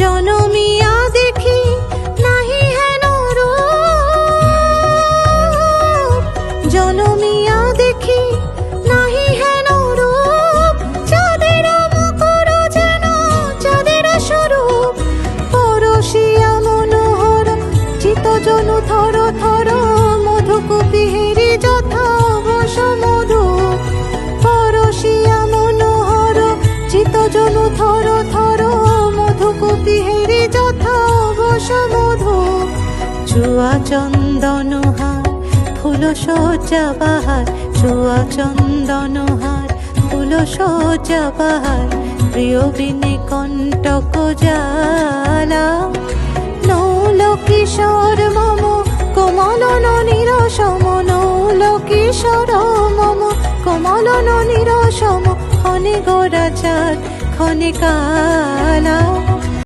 জনমিয়া দেখি নাহি হেন রূপ, জনমিয়া দেখি নাহি হেন রূপ, চাঁদের মুকুর যেন চাঁদের স্বরূপ, পরশিয়া মনোহর চিত জনু থর থর, মধুকুপি হেরি যথা বস মধু, পরশিয়া মনোহর চিত জনু থর থর, মধুকুপি হেরি যথা বস মধু। চুয়া চন্দন হার ফুল সজ্জা বাহার, চুয়া চন্দন হার ফুল সজ্জা বাহার, প্রিয় বিনে কণ্টক জ্বালা, নৌল কিশোর মম কোমল ননির সম, নৌল কিশোর মম কোমল ননির সম, ক্ষণে গোরা চাঁদ ক্ষণে কালা।